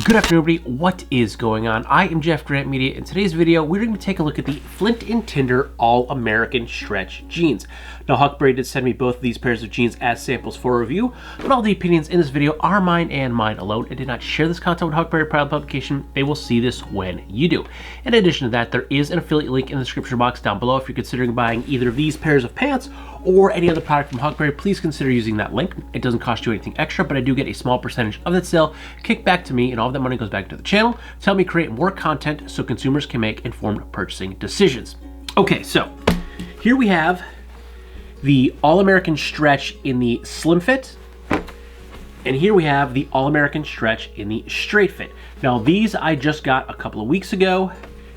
Good afternoon, everybody. What is going on? I am Jeff Grant Media. In today's video, we're going to take a look at the Flint and Tinder All-American Stretch Jeans. Now, Huckberry did send me both of these pairs of jeans as samples for review, but all the opinions in this video are mine and mine alone. I did not share this content with Huckberry prior to publication. They will see this when you do. In addition to that, there is an affiliate link in the description box down below. If you're considering buying either of these pairs of pants or any other product from Huckberry, please consider using that link. It doesn't cost you anything extra, but I do get a small percentage of that sale kicked back to me, and all of that money goes back to the channel to help me create more content so consumers can make informed purchasing decisions. Okay, so here we have the All-American Stretch in the slim fit, and here we have the All-American Stretch in the straight fit. Now, these I just got a couple of weeks ago.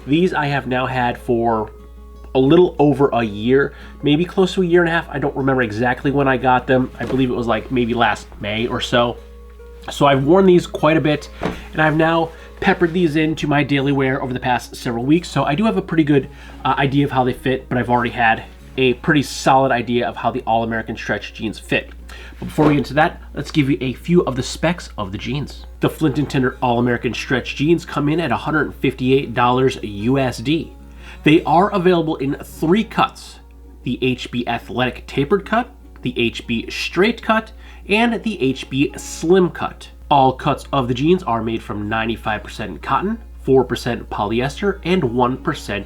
These I have now had for a little over a year, maybe close to a year and a half. I don't remember exactly when I got them. I believe it was like maybe last May or so. So I've worn these quite a bit, and I've now peppered these into my daily wear over the past several weeks. So I do have a pretty good idea of how they fit, but I've already had a pretty solid idea of how the All-American Stretch jeans fit. But before we get into that, let's give you a few of the specs of the jeans. The Flint and Tinder All-American Stretch jeans come in at $158 USD. They are available in 3 cuts: the HB Athletic Tapered Cut, the HB Straight Cut, and the HB Slim Cut. All cuts of the jeans are made from 95% cotton, 4% polyester, and 1%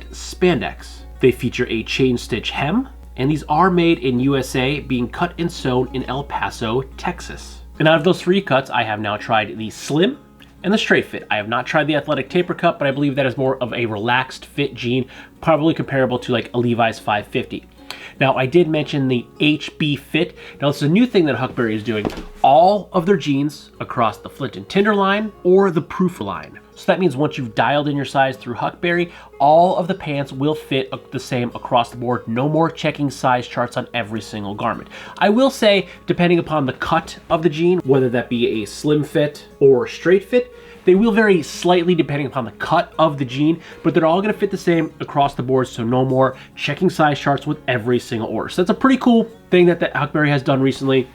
spandex. They feature a chain stitch hem, and these are made in USA, being cut and sewn in El Paso, Texas. And out of those 3 cuts, I have now tried the slim and the straight fit. I have not tried the athletic taper cut, but I believe that is more of a relaxed fit jean, probably comparable to like a Levi's 550. Now, I did mention the HB fit. Now, it's a new thing that Huckberry is doing. All of their jeans across the Flint and Tinder line or the Proof line. So that means once you've dialed in your size through Huckberry, all of the pants will fit the same across the board. No more checking size charts on every single garment. I will say, depending upon the cut of the jean, whether that be a slim fit or straight fit, they will vary slightly depending upon the cut of the jean, but they're all going to fit the same across the board, so no more checking size charts with every single order. So that's a pretty cool thing that Huckberry has done recently.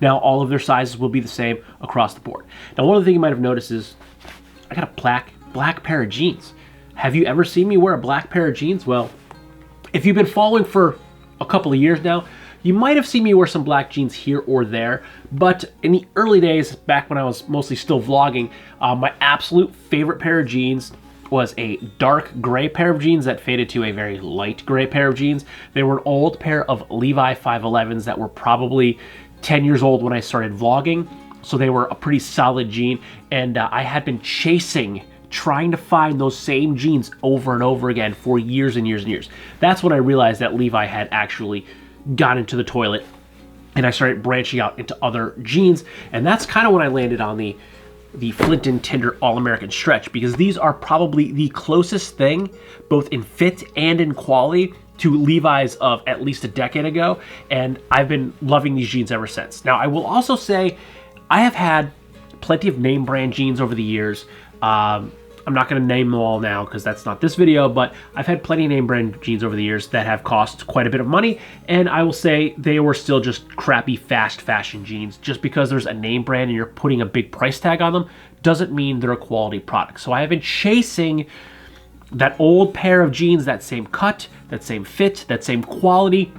Now all of their sizes will be the same across the board. Now, one of the things you might have noticed is I got a black pair of jeans. Have you ever seen me wear a black pair of jeans? Well, if you've been following for a couple of years now, you might have seen me wear some black jeans here or there, but in the early days, back when I was mostly still vlogging, my absolute favorite pair of jeans was a dark gray pair of jeans that faded to a very light gray pair of jeans. They were an old pair of Levi 511s that were probably 10 years old when I started vlogging, so they were a pretty solid jean, and I had been trying to find those same jeans over and over again for years and years and years. That's when I realized that Levi had actually got into the toilet, and I started branching out into other jeans, and that's kind of when I landed on the Flint and Tinder All-American Stretch, because these are probably the closest thing, both in fit and in quality, to Levi's of at least a decade ago, and I've been loving these jeans ever since. Now, I will also say I have had plenty of name brand jeans over the years. I'm not going to name them all now because that's not this video, but I've had plenty of name brand jeans over the years that have cost quite a bit of money, and I will say they were still just crappy fast fashion jeans. Just because there's a name brand and you're putting a big price tag on them doesn't mean they're a quality product. So I have been chasing that old pair of jeans, that same cut, that same fit, that same quality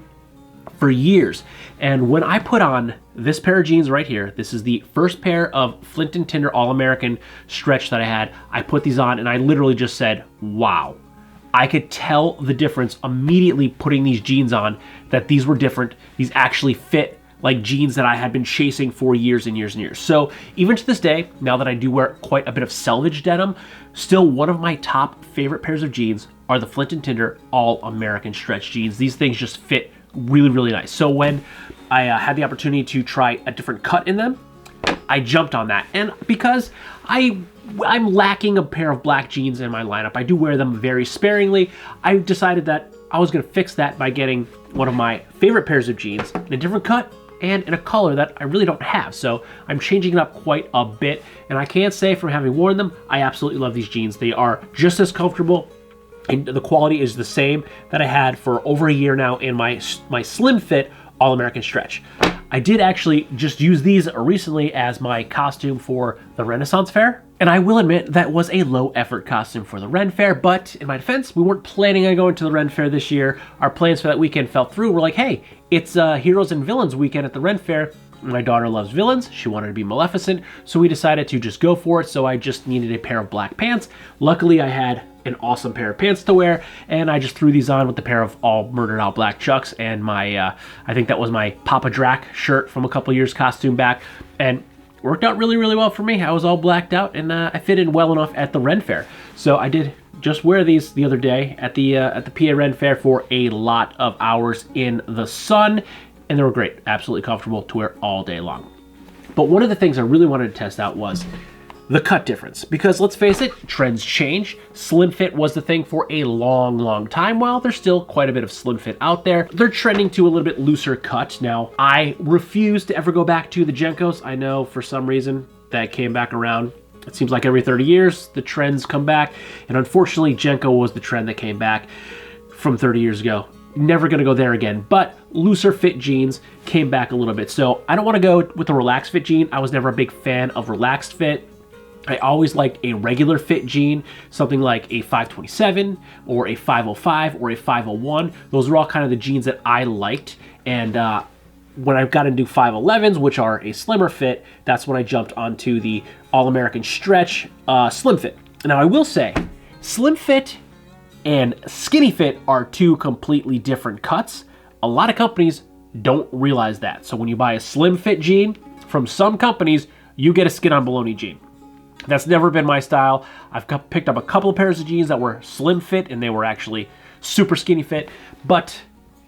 for years. And when I put on this pair of jeans right here, this is the first pair of Flint and Tinder All-American Stretch that I had. I put these on and I literally just said, wow. I could tell the difference immediately putting these jeans on, that these were different. These actually fit like jeans that I had been chasing for years and years and years. So even to this day, now that I do wear quite a bit of selvage denim, still one of my top favorite pairs of jeans are the Flint and Tinder All-American Stretch jeans. These things just fit really, really nice. So when I had the opportunity to try a different cut in them, I jumped on that. And because I'm lacking a pair of black jeans in my lineup, I do wear them very sparingly, I decided that I was going to fix that by getting one of my favorite pairs of jeans in a different cut and in a color that I really don't have. So I'm changing it up quite a bit, and I can't say from having worn them, I absolutely love these jeans. They are just as comfortable, and the quality is the same that I had for over a year now in my slim fit All-American Stretch. I did actually just use these recently as my costume for the Renaissance Fair. And I will admit that was a low effort costume for the Ren Fair, but in my defense, we weren't planning on going to the Ren Fair this year. Our plans for that weekend fell through. We're like, hey, it's Heroes and Villains weekend at the Ren Fair. My daughter loves villains. She wanted to be Maleficent, so we decided to just go for it. So I just needed a pair of black pants. Luckily, I had an awesome pair of pants to wear, and I just threw these on with the pair of all murdered out black chucks and my, I think that was my Papa Drac shirt from a couple years costume back, and worked out really, really well for me. I was all blacked out, and I fit in well enough at the Ren Fair. So I did just wear these the other day at the PA Ren Fair for a lot of hours in the sun, and they were great, absolutely comfortable to wear all day long. But one of the things I really wanted to test out was the cut difference, because let's face it, trends change. Slim fit was the thing for a long, long time. While there's still quite a bit of slim fit out there, they're trending to a little bit looser cut. Now, I refuse to ever go back to the Jenkos. I know for some reason that came back around. It seems like every 30 years, the trends come back. And unfortunately, Jenko was the trend that came back from 30 years ago. Never gonna go there again, but looser fit jeans came back a little bit. So I don't wanna go with the relaxed fit jean. I was never a big fan of relaxed fit. I always liked a regular fit jean, something like a 527 or a 505 or a 501. Those are all kind of the jeans that I liked. And when I got into 511s, which are a slimmer fit, that's when I jumped onto the All-American Stretch slim fit. Now I will say, slim fit and skinny fit are two completely different cuts. A lot of companies don't realize that. So when you buy a slim fit jean from some companies, you get a skin on baloney jean. That's never been my style. I've picked up a couple of pairs of jeans that were slim fit and they were actually super skinny fit, but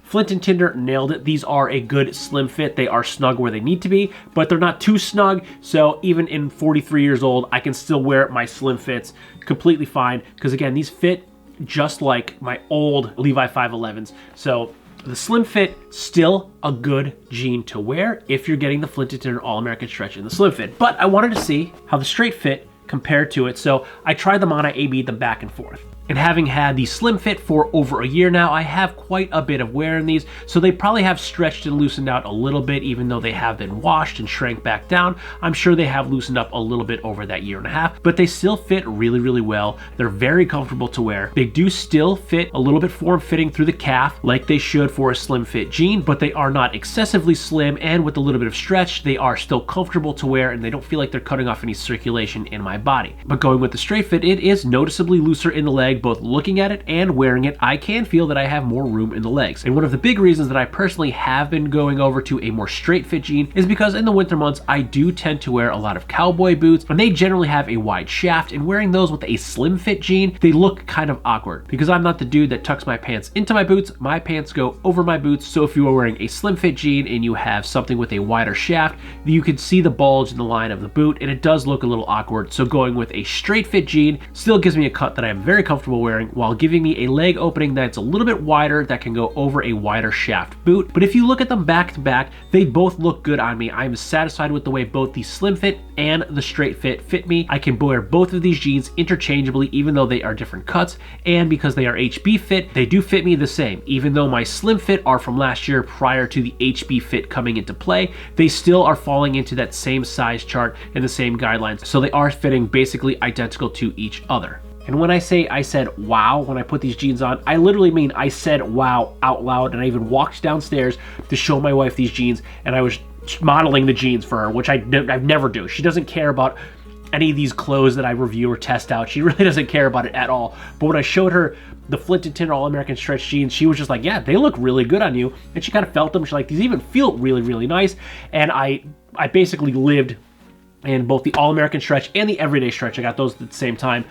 Flint and Tinder nailed it. These are a good slim fit. They are snug where they need to be, but they're not too snug. So even in 43 years old, I can still wear my slim fits completely fine. Because again, these fit just like my old Levi 511s. So the slim fit, still a good jean to wear if you're getting the Flint and Tinder All-American Stretch in the slim fit. But I wanted to see how the straight fit compared to it, so I tried them on, I A/B'd them back and forth. And having had the slim fit for over a year now, I have quite a bit of wear in these, so they probably have stretched and loosened out a little bit, even though they have been washed and shrank back down. I'm sure they have loosened up a little bit over that year and a half, but they still fit really, really well. They're very comfortable to wear. They do still fit a little bit form-fitting through the calf, like they should for a slim fit jean, but they are not excessively slim, and with a little bit of stretch, they are still comfortable to wear, and they don't feel like they're cutting off any circulation in my body. But going with the straight fit, it is noticeably looser in the leg. Both looking at it and wearing it, I can feel that I have more room in the legs. And one of the big reasons that I personally have been going over to a more straight fit jean is because in the winter months, I do tend to wear a lot of cowboy boots, and they generally have a wide shaft, and wearing those with a slim fit jean, they look kind of awkward because I'm not the dude that tucks my pants into my boots. My pants go over my boots. So if you are wearing a slim fit jean and you have something with a wider shaft, you can see the bulge in the line of the boot, and it does look a little awkward. So going with a straight fit jean still gives me a cut that I'm very comfortable wearing while giving me a leg opening that's a little bit wider that can go over a wider shaft boot. But if you look at them back to back, they both look good on me. I'm satisfied with the way both the slim fit and the straight fit me. I can wear both of these jeans interchangeably, even though they are different cuts, and because they are HB fit, they do fit me the same. Even though my slim fit are from last year prior to the HB fit coming into play, they still are falling into that same size chart and the same guidelines, so they are fitting basically identical to each other. And when I say I said wow when I put these jeans on, I literally mean I said wow out loud, and I even walked downstairs to show my wife these jeans, and I was modeling the jeans for her, which I never do. She doesn't care about any of these clothes that I review or test out. She really doesn't care about it at all. But when I showed her the Flint and Tinder All-American Stretch jeans, she was just like, yeah, they look really good on you. And she kind of felt them. She's like, these even feel really, really nice. And I basically lived in both the All-American Stretch and the Everyday Stretch. I got those at the same time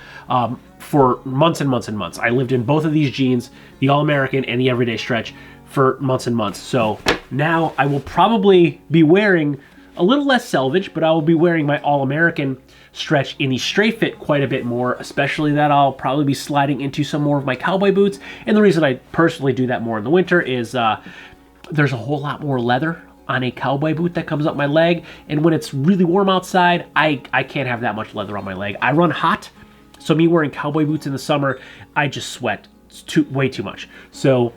for months and months and months. I lived in both of these jeans, the All-American and the Everyday Stretch, for months and months. So now I will probably be wearing a little less selvage, but I will be wearing my All-American Stretch in the straight fit quite a bit more, especially that I'll probably be sliding into some more of my cowboy boots. And the reason I personally do that more in the winter is there's a whole lot more leather on a cowboy boot that comes up my leg, and when it's really warm outside, I can't have that much leather on my leg. I run hot, so me wearing cowboy boots in the summer, I just sweat way too much. So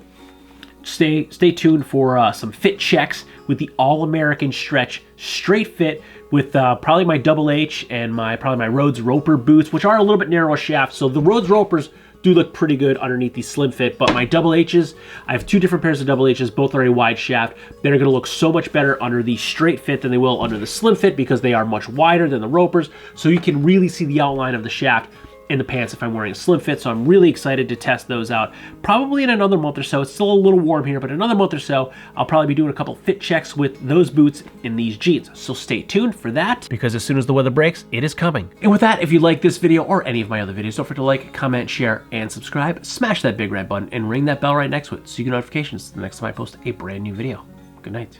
stay tuned for some fit checks with the All-American Stretch straight fit with probably my Double H and probably my Rhodes Roper boots, which are a little bit narrow shaft. So the Rhodes Ropers do look pretty good underneath the slim fit, but my Double H's, I have two different pairs of Double H's, both are a wide shaft. They're gonna look so much better under the straight fit than they will under the slim fit because they are much wider than the Ropers, so you can really see the outline of the shaft in the pants if I'm wearing a slim fit. So I'm really excited to test those out. Probably in another month or so. It's still a little warm here, but another month or so, I'll probably be doing a couple fit checks with those boots in these jeans. So stay tuned for that, because as soon as the weather breaks, it is coming. And with that, if you like this video or any of my other videos, don't forget to like, comment, share, and subscribe. Smash that big red button and ring that bell right next to it so you get notifications the next time I post a brand new video. Good night.